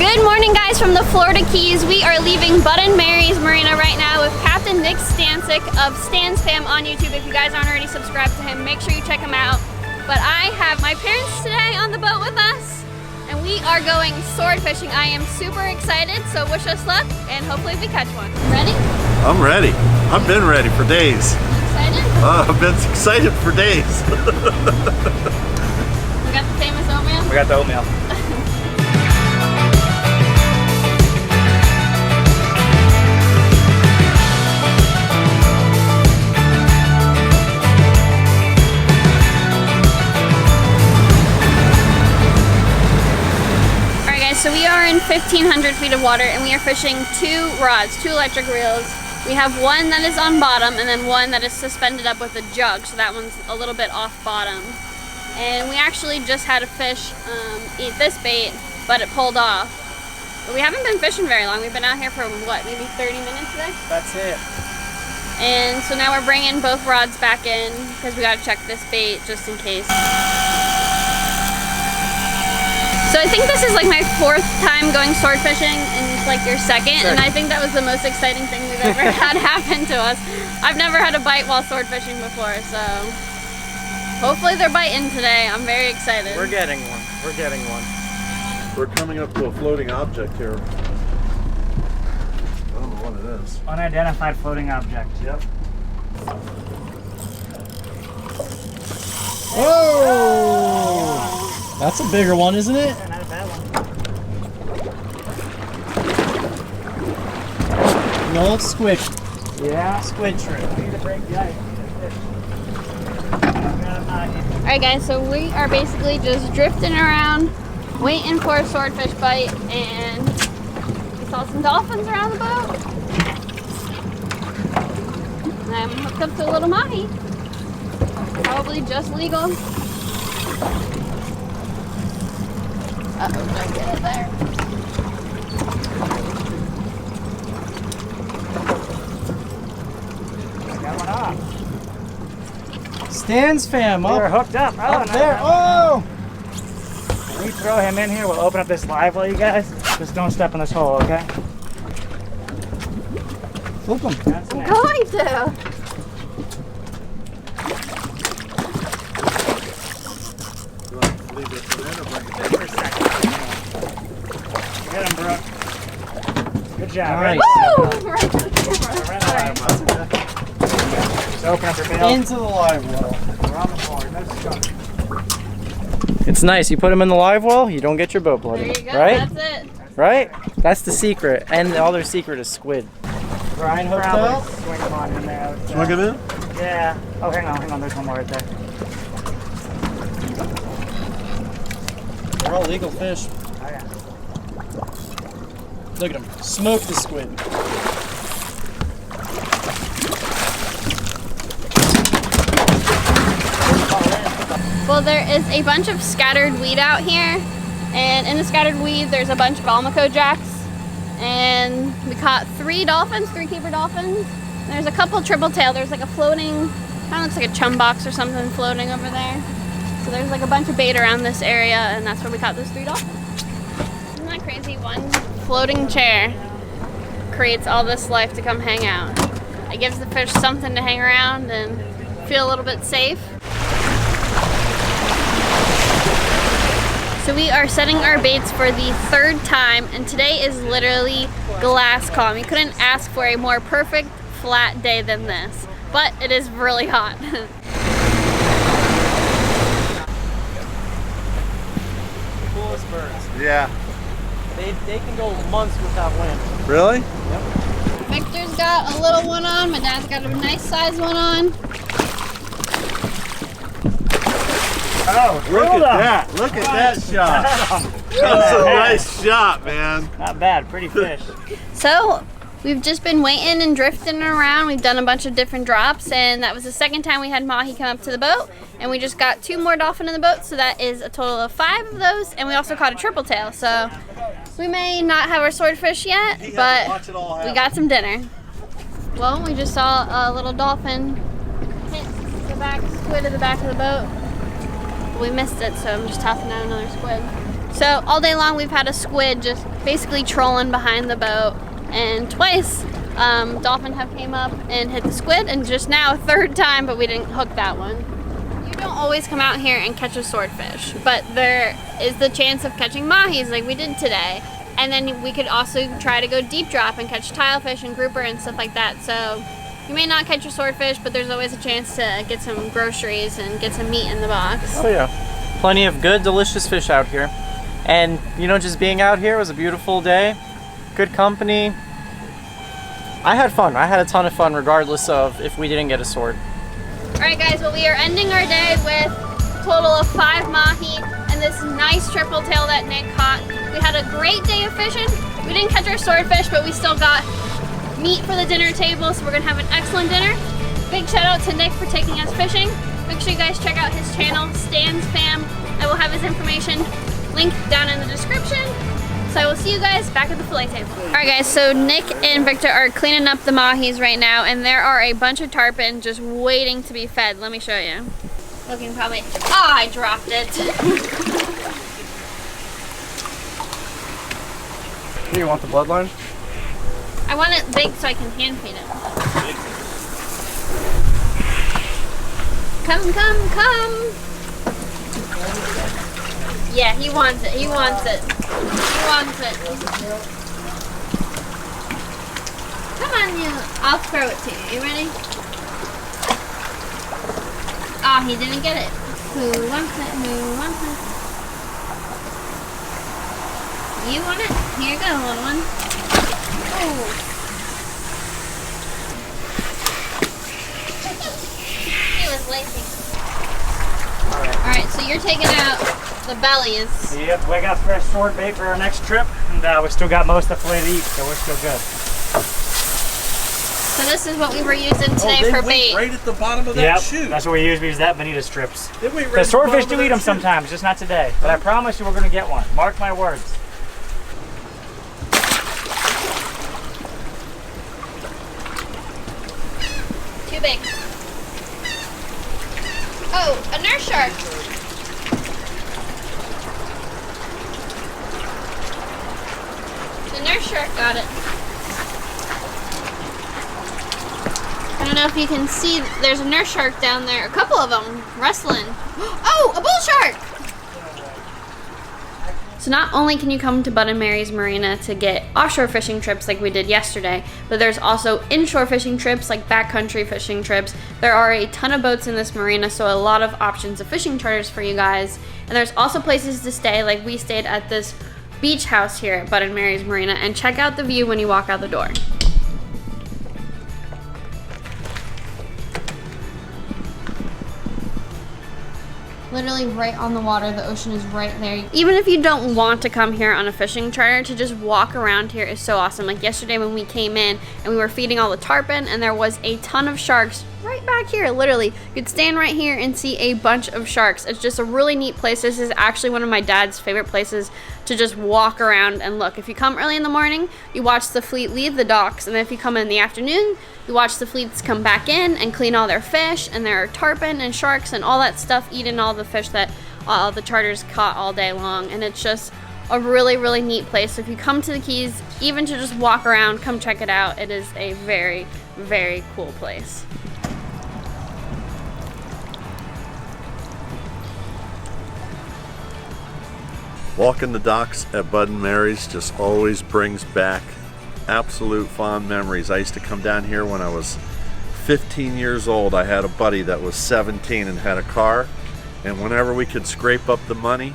Good morning, guys, from the Florida Keys. We are leaving Bud and Mary's Marina right now with Captain Nick Stancic of Stan's Fam on YouTube. If you guys aren't already subscribed to him, make sure you check him out. But I have my parents today on the boat with us, and we are going sword fishing. I am super excited, so wish us luck, and hopefully we catch one. Ready? I'm ready. I've been ready for days. Excited? I've been excited for days. We got the famous oatmeal? We got the oatmeal. So we are in 1,500 feet of water, and we are fishing two rods, two electric reels. We have one that is on bottom and then one that is suspended up with a jug, so that one's a little bit off bottom. And we actually just had a fish eat this bait, but it pulled off. But we haven't been fishing very long. We've been out here for what, maybe 30 minutes today? That's it. And so now we're bringing both rods back in because we got to check this bait just in case. So I think this is like my 4th time going sword fishing, and it's like your second, and I think that was the most exciting thing we've ever had happen to us. I've never had a bite while sword fishing before, so hopefully they're biting today. I'm very excited. We're getting one. We're getting one. We're coming up to a floating object here. I don't know what it is. Unidentified floating object. Yep. Oh! That's a bigger one, isn't it? Yeah, not a bad one. No, it's squid. Yeah. Squid shrimp. I need to break the ice. Alright guys, so we are basically just drifting around, waiting for a swordfish bite, and we saw some dolphins around the boat. And I'm hooked up to a little mahi. Probably just legal. Uh-oh, don't get it there. Got one off. Stan's Fam We're up. hooked up. Up there. Oh! When we throw him in here, we'll open up this live well, you guys. Just don't step in this hole, okay? Flip him. That's I'm nice. going to. Get him, Brook. Good job. Nice. Woo! Right to the camera. Just open up your bail. Into the live well. We're on the floor. No skunk. It's nice. You put them in the live well, you don't get your boat There bloody. you go, Right? that's it. Right? That's the secret. And the other secret is squid. Brian hooked probably up? swing him on in there. Swing him in? Yeah. Oh, hang on. There's one more right there. They're all legal fish. Oh, yeah. Look at them. Smoke the squid. Well, there is a bunch of scattered weed out here, and in the scattered weed there's a bunch of almaco jacks, and we caught 3 dolphins, 3 keeper dolphins. And there's a couple tripletail. There's like a floating, kind of looks like a chum box or something floating over there. So there's like a bunch of bait around this area, and that's where we caught those 3 dolphins. Isn't that crazy? One floating chair creates all this life to come hang out. It gives the fish something to hang around and feel a little bit safe. So we are setting our baits for the 3rd time, and today is literally glass calm. You couldn't ask for a more perfect flat day than this, but it is really hot. Coolest birds. Yeah. They can go months without wind. Really? Yep. Victor's got a little one on, my dad's got a nice size one on. Oh, Look at that. Look at that shot. That's a nice shot, man. Not bad. Pretty fish. So we've just been waiting and drifting around. We've done a bunch of different drops, and that was the 2nd time we had mahi come up to the boat, and we just got 2 more dolphin in the boat, so that is a total of 5 of those, and we also caught a tripletail. So we may not have our swordfish yet, but we got some dinner. Well, we just saw a little dolphin hit the back squid at the back of the boat. We missed it, so I'm just tossing out another squid. So all day long we've had a squid just basically trolling behind the boat, and twice dolphin have came up and hit the squid, and just now a third time, but we didn't hook that one. You don't always come out here and catch a swordfish, but there is the chance of catching mahis like we did today. And then we could also try to go deep drop and catch tilefish and grouper and stuff like that. So you may not catch a swordfish, but there's always a chance to get some groceries and get some meat in the box. Oh yeah. Plenty of good, delicious fish out here. And, you know, just being out here was a beautiful day. Good company. I had fun. I had a ton of fun regardless of if we didn't get a sword. Alright guys, well we are ending our day with a total of 5 mahi and this nice triple tail that Nick caught. We had a great day of fishing. We didn't catch our swordfish, but we still got meat for the dinner table, so we're gonna have an excellent dinner. Big shout out to Nick for taking us fishing. Make sure you guys check out his channel, Stan's Fam. I will have his information linked down in the description. So I will see you guys back at the fillet table. Alright guys, so Nick and Victor are cleaning up the mahis right now, and there are a bunch of tarpon just waiting to be fed. Let me show you. Looking probably, I dropped it. You want the bloodline? I want it big so I can hand feed it. Come, come, come. Yeah, he wants it. He wants it. He wants it. Come on, you. I'll throw it to you. You ready? Oh, he didn't get it. Who wants it? Who wants it? You want it? Here you go, little one. Oh. He was lazy. Alright, so you're taking out the bellies. Yep, we got fresh sword bait for our next trip, and we still got most of the filet to eat, so we're still good. So this is what we were using today for bait. Right at the bottom of that chute. That's what we use. We use that bonita strips. The swordfish do eat them sometimes, just not today. But I promise you we're going to get one. Mark my words. Too big. Oh, a nurse shark. The nurse shark got it. I don't know if you can see, there's a nurse shark down there. A couple of them wrestling. Oh, a bull shark! So not only can you come to Bud & Mary's Marina to get offshore fishing trips like we did yesterday, but there's also inshore fishing trips like backcountry fishing trips. There are a ton of boats in this marina, so a lot of options of fishing charters for you guys. And there's also places to stay, like we stayed at this beach house here at Bud & Mary's Marina, and check out the view when you walk out the door. Literally right on the water, the ocean is right there. Even if you don't want to come here on a fishing charter, to just walk around here is so awesome. Like yesterday when we came in and we were feeding all the tarpon, and there was a ton of sharks right back here, literally. You could stand right here and see a bunch of sharks. It's just a really neat place. This is actually one of my dad's favorite places to just walk around and look. If you come early in the morning, you watch the fleet leave the docks, and then if you come in the afternoon, you watch the fleets come back in and clean all their fish, and there are tarpon and sharks and all that stuff eating all the fish that all the charters caught all day long. And it's just a really, really neat place. So if you come to the Keys, even to just walk around, come check it out. It is a very, very cool place. Walking the docks at Bud & Mary's just always brings back absolute fond memories. I used to come down here when I was 15 years old. I had a buddy that was 17 and had a car, and whenever we could scrape up the money,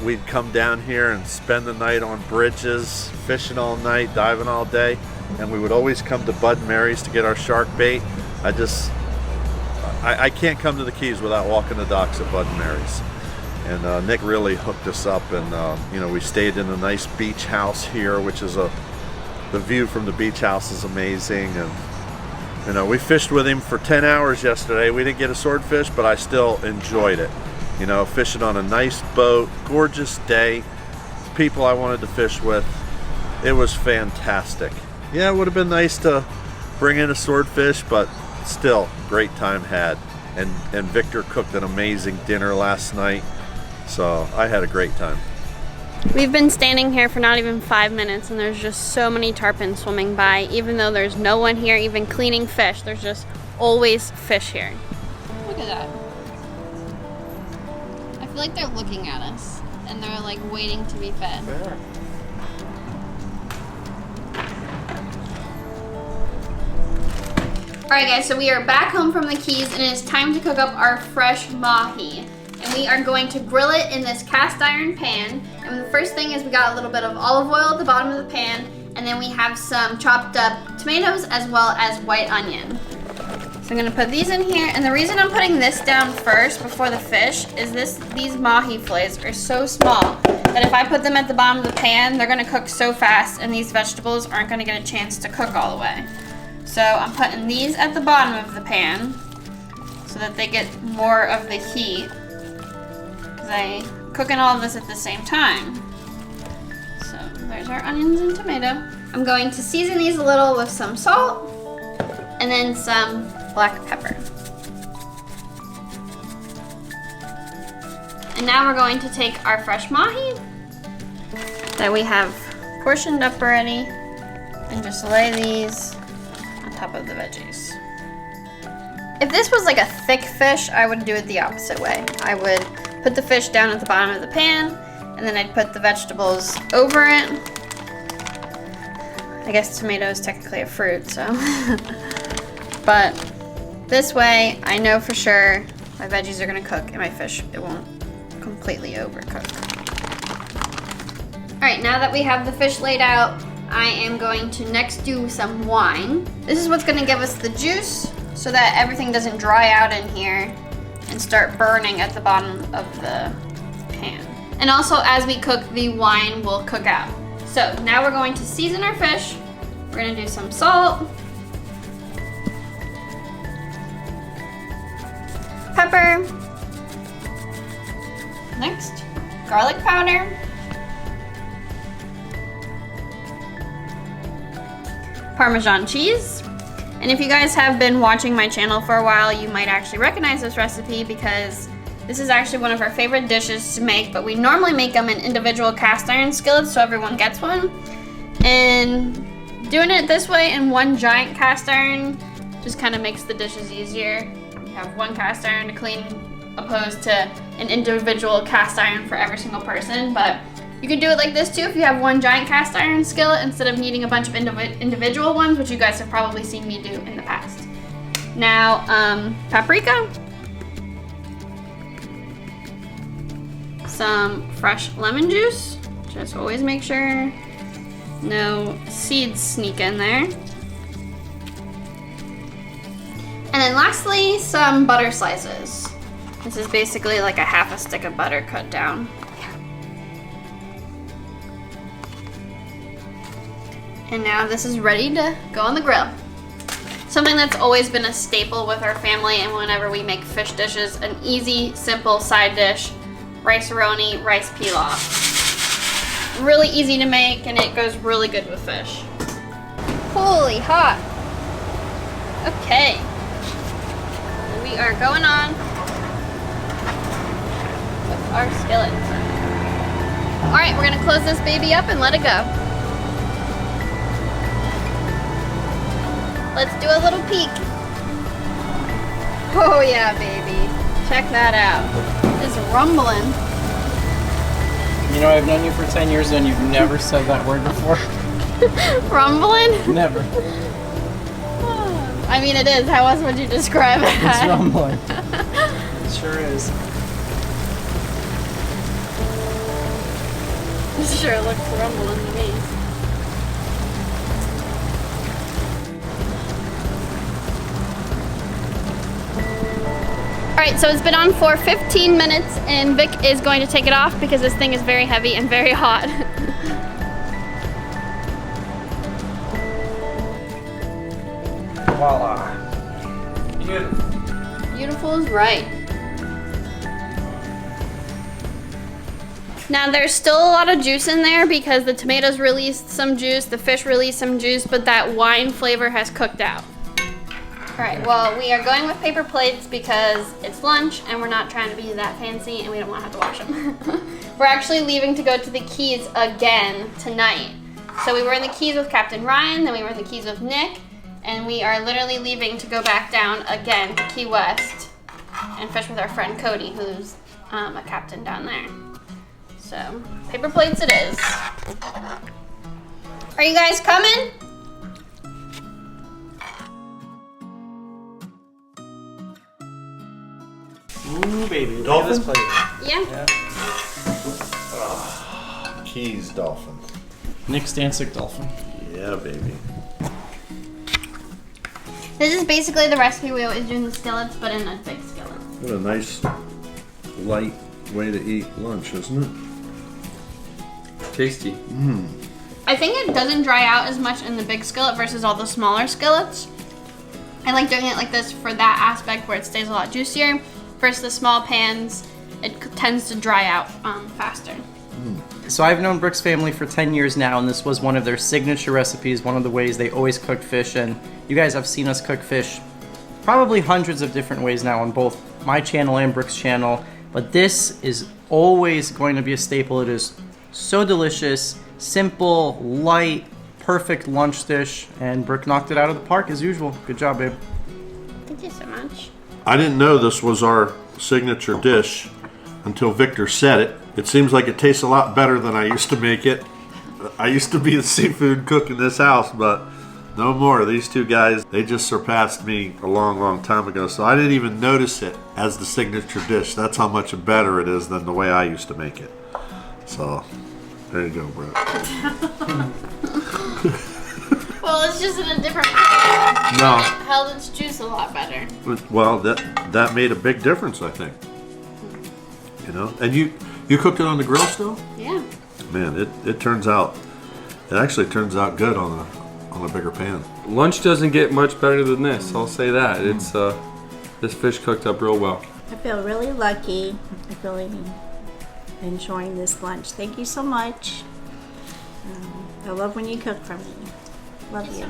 we'd come down here and spend the night on bridges, fishing all night, diving all day, and we would always come to Bud & Mary's to get our shark bait. I can't come to the Keys without walking the docks at Bud & Mary's. And Nick really hooked us up, and you know, we stayed in a nice beach house here, which is the view from the beach house is amazing. And you know, we fished with him for 10 hours yesterday. We didn't get a swordfish, but I still enjoyed it. You know, fishing on a nice boat, gorgeous day, people I wanted to fish with. It was fantastic. Yeah, it would have been nice to bring in a swordfish, but still, great time had. And Victor cooked an amazing dinner last night. So I had a great time. We've been standing here for not even 5 minutes and there's just so many tarpon swimming by. Even though there's no one here even cleaning fish, there's just always fish here. Look at that. I feel like they're looking at us and they're like waiting to be fed. Sure. Alright guys, so we are back home from the Keys and it is time to cook up our fresh mahi. And we are going to grill it in this cast iron pan. And the first thing is we got a little bit of olive oil at the bottom of the pan, and then we have some chopped up tomatoes as well as white onion. So I'm gonna put these in here, and the reason I'm putting this down first before the fish is these mahi fillets are so small that if I put them at the bottom of the pan, they're gonna cook so fast and these vegetables aren't gonna get a chance to cook all the way. So I'm putting these at the bottom of the pan so that they get more of the heat. I'm cooking all of this at the same time. So there's our onions and tomato. I'm going to season these a little with some salt and then some black pepper. And now we're going to take our fresh mahi that we have portioned up already and just lay these on top of the veggies. If this was like a thick fish, I would do it the opposite way. I would put the fish down at the bottom of the pan, and then I'd put the vegetables over it. I guess tomato is technically a fruit, so. But this way, I know for sure my veggies are gonna cook and my fish, it won't completely overcook. All right, now that we have the fish laid out, I am going to next do some wine. This is what's gonna give us the juice so that everything doesn't dry out in here and start burning at the bottom of the pan. And also as we cook, the wine will cook out. So now we're going to season our fish. We're gonna do some salt, pepper, next, garlic powder, Parmesan cheese. And if you guys have been watching my channel for a while, you might actually recognize this recipe because this is actually one of our favorite dishes to make, but we normally make them in individual cast iron skillets so everyone gets one. And doing it this way in one giant cast iron just kind of makes the dishes easier. You have one cast iron to clean opposed to an individual cast iron for every single person, but you could do it like this too if you have one giant cast iron skillet instead of needing a bunch of individual ones, which you guys have probably seen me do in the past. Now, paprika, some fresh lemon juice, just always make sure no seeds sneak in there. And then lastly, some butter slices. This is basically like a half a stick of butter cut down. And now this is ready to go on the grill. Something that's always been a staple with our family and whenever we make fish dishes, an easy, simple side dish, rice-a-roni, rice pilaf. Really easy to make and it goes really good with fish. Holy hot. Okay. We are going on with our skillet. All right, we're gonna close this baby up and let it go. Let's do a little peek. Oh yeah, baby. Check that out. It's rumbling. You know, I've known you for 10 years and you've never said that word before. Rumbling? Never. I mean, it is. How else would you describe it? It's rumbling. It sure is. It sure looks rumbling to me. Alright, so it's been on for 15 minutes and Vic is going to take it off because this thing is very heavy and very hot. Voila. Beautiful. Beautiful is right. Now there's still a lot of juice in there because the tomatoes released some juice, the fish released some juice, but that wine flavor has cooked out. All right, well, we are going with paper plates because it's lunch and we're not trying to be that fancy and we don't want to have to wash them. we're actually leaving to go to the Keys again tonight. So we were in the Keys with Captain Ryan, then we were in the Keys with Nick, and we are literally leaving to go back down again to Key West and fish with our friend Cody, who's a captain down there. So, paper plates it is. Are you guys coming? Ooh, baby. Dolphin? Look at this plate. Yeah. Keys dolphin. Nick Stancic dolphin. Yeah, baby. This is basically the recipe we always do in the skillets, but in a big skillet. What a nice, light way to eat lunch, isn't it? Tasty. I think it doesn't dry out as much in the big skillet versus all the smaller skillets. I like doing it like this for that aspect where it stays a lot juicier. Versus the small pans, it tends to dry out faster. So I've known Brook's family for 10 years now, and this was one of their signature recipes, one of the ways they always cook fish, and you guys have seen us cook fish probably hundreds of different ways now on both my channel and Brook's channel, but this is always going to be a staple. It is so delicious, simple, light, perfect lunch dish, and Brook knocked it out of the park as usual. Good job, babe. Thank you so much. I didn't know this was our signature dish until Victor said it. It seems like it tastes a lot better than I used to make it. I used to be the seafood cook in this house, but no more. These two guys, they just surpassed me a long, long time ago. So I didn't even notice it as the signature dish. That's how much better it is than the way I used to make it. So there you go, bro. Well, it's just in a different pan. No. It held its juice a lot better. Well, that made a big difference, I think. You know, and you cooked it on the grill still? Yeah. Man, it turns out, it actually turns out good on a bigger pan. Lunch doesn't get much better than this. I'll say that. It's this fish cooked up real well. I feel really lucky. I'm really enjoying this lunch. Thank you so much. I love when you cook for me. Love you.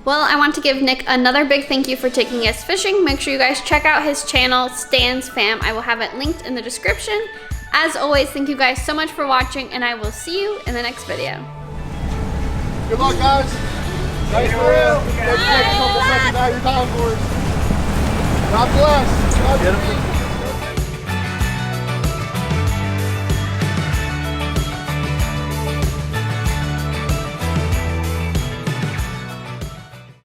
Well, I want to give Nick another big thank you for taking us fishing. Make sure you guys check out his channel, Stan's Fam. I will have it linked in the description. As always, thank you guys so much for watching, and I will see you in the next video. Good luck, guys. Nice real. Let's take a couple seconds out of your time for us. God bless. God bless.